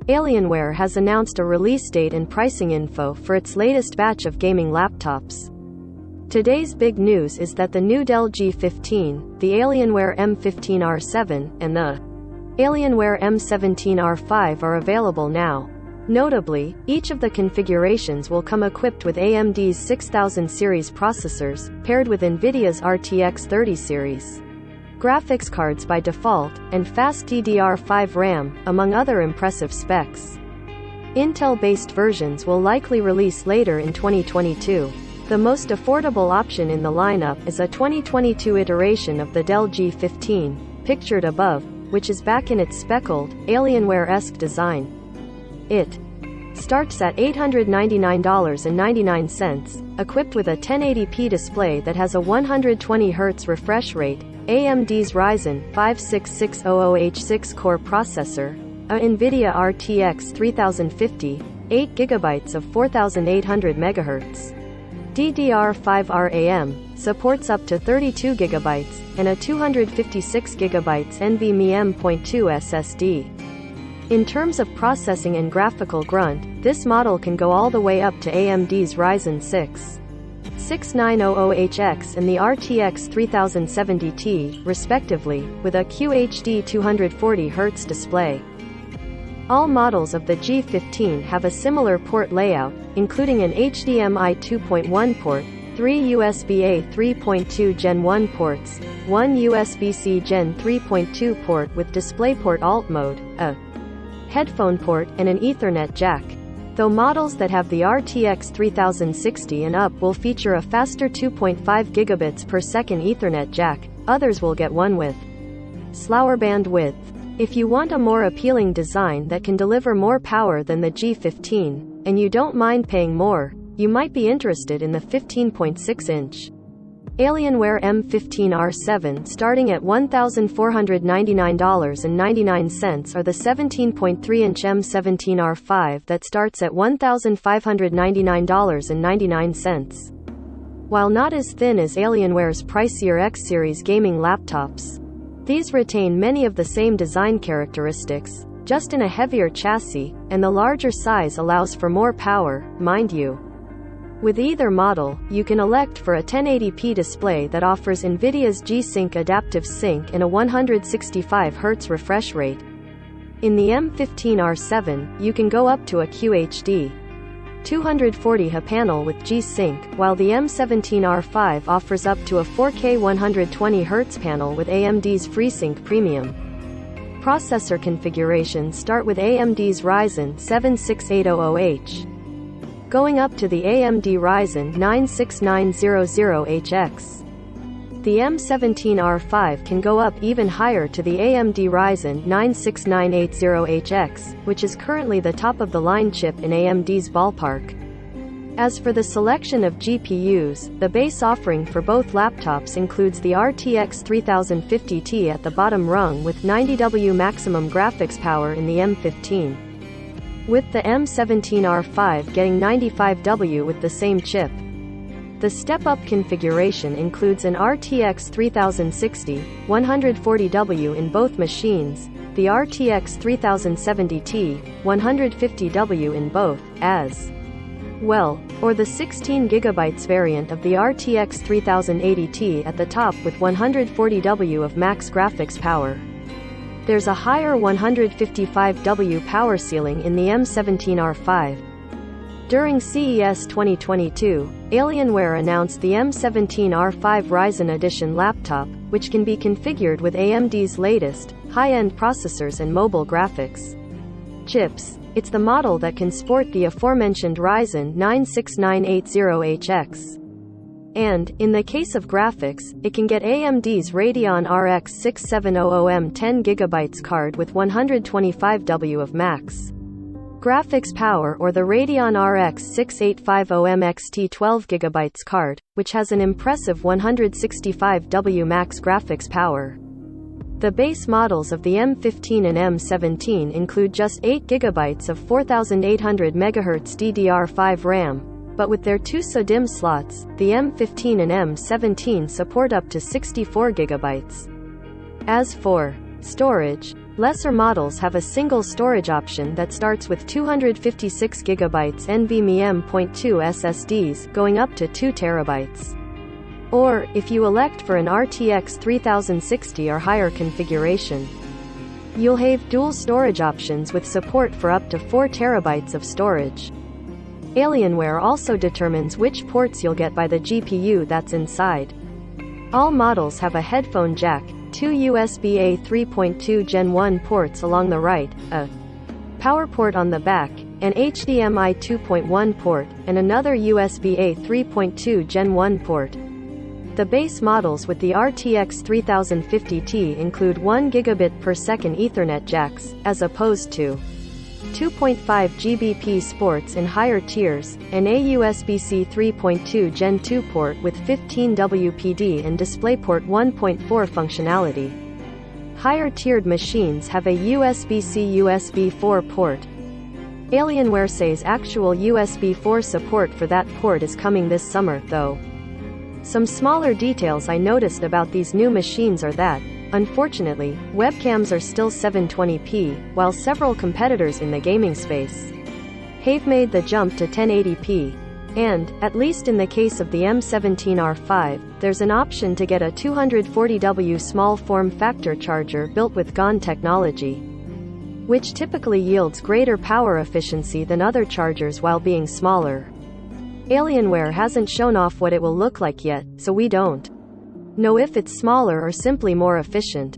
Alienware has announced a release date and pricing info for its latest batch of gaming laptops. Today's big news is that the new Dell G15, the Alienware M15R7, and the Alienware M17R5 are available now. Notably, each of the configurations will come equipped with AMD's 6000 series processors, paired with NVIDIA's RTX 30 series graphics cards by default, and fast DDR5 RAM, among other impressive specs. Intel-based versions will likely release later in 2022. The most affordable option in the lineup is a 2022 iteration of the Dell G15, pictured above, which is back in its speckled, Alienware-esque design. It starts at $899.99, equipped with a 1080p display that has a 120Hz refresh rate, AMD's Ryzen 5 6600H6 core processor, a NVIDIA RTX 3050, 8GB of 4800 MHz. DDR5 RAM supports up to 32GB, and a 256GB NVMe M.2 SSD. In terms of processing and graphical grunt, this model can go all the way up to AMD's Ryzen 6 6900HX and the RTX 3070 Ti, respectively, with a QHD 240Hz display. All models of the G15 have a similar port layout, including an HDMI 2.1 port, 3 USB-A 3.2 Gen 1 ports, 1 USB-C Gen 3.2 port with DisplayPort Alt mode, a headphone port, and an Ethernet jack. Though models that have the RTX 3060 and up will feature a faster 2.5 gigabits per second Ethernet jack, others will get one with slower bandwidth. If you want a more appealing design that can deliver more power than the G15, and you don't mind paying more, you might be interested in the 15.6-inch Alienware M15R7 starting at $1,499.99 or the 17.3-inch M17R5 that starts at $1,599.99. While not as thin as Alienware's pricier X-series gaming laptops, these retain many of the same design characteristics, just in a heavier chassis, and the larger size allows for more power, mind you. With either model, you can elect for a 1080p display that offers NVIDIA's G-Sync adaptive sync and a 165Hz refresh rate. In the M15R7, you can go up to a QHD 240Hz panel with G-Sync, while the M17R5 offers up to a 4K 120Hz panel with AMD's FreeSync Premium. Processor configurations start with AMD's Ryzen 7 6800H. Going up to the AMD Ryzen 9 6900HX. The M17R5 can go up even higher to the AMD Ryzen 9 6980HX, which is currently the top-of-the-line chip in AMD's ballpark. As for the selection of GPUs, the base offering for both laptops includes the RTX 3050 Ti at the bottom rung with 90W maximum graphics power in the M15. With the M17R5 getting 95W with the same chip. The step-up configuration includes an RTX 3060, 140W in both machines, the RTX 3070 Ti, 150W in both, as well, or the 16GB variant of the RTX 3080 Ti at the top with 140W of max graphics power. There's a higher 155W power ceiling in the M17R5. During CES 2022, Alienware announced the M17R5 Ryzen Edition laptop, which can be configured with AMD's latest, high-end processors and mobile graphics chips. It's the model that can sport the aforementioned Ryzen 9 6980HX. And, in the case of graphics, it can get AMD's Radeon RX 6700M 10GB card with 125W of max graphics power or the Radeon RX 6850M XT 12GB card, which has an impressive 165W max graphics power. The base models of the M15 and M17 include just 8GB of 4800 MHz DDR5 RAM, but with their two SODIMM slots, the M15 and M17 support up to 64GB. As for storage, Lesser models have a single storage option that starts with 256GB NVMe M.2 SSDs, going up to 2 TB. Or, if you elect for an RTX 3060 or higher configuration, you'll have dual storage options with support for up to 4 TB of storage. Alienware also determines which ports you'll get by the GPU that's inside. All models have a headphone jack, 2 USB-A 3.2 Gen 1 ports along the right, a power port on the back, an HDMI 2.1 port, and another USB-A 3.2 Gen 1 port. The base models with the RTX 3050 include 1 gigabit per second Ethernet jacks, as opposed to 2.5 Gbps sports in higher tiers, and a USB-C 3.2 Gen 2 port with 15 WPD and DisplayPort 1.4 functionality. Higher tiered machines have a USB-C USB 4 port. Alienware says actual USB 4 support for that port is coming this summer, though. Some smaller details I noticed about these new machines are that, unfortunately, webcams are still 720p, while several competitors in the gaming space have made the jump to 1080p. And, at least in the case of the M17R5, there's an option to get a 240W small form factor charger built with GaN technology, which typically yields greater power efficiency than other chargers while being smaller. Alienware hasn't shown off what it will look like yet, so we don't know if it's smaller or simply more efficient.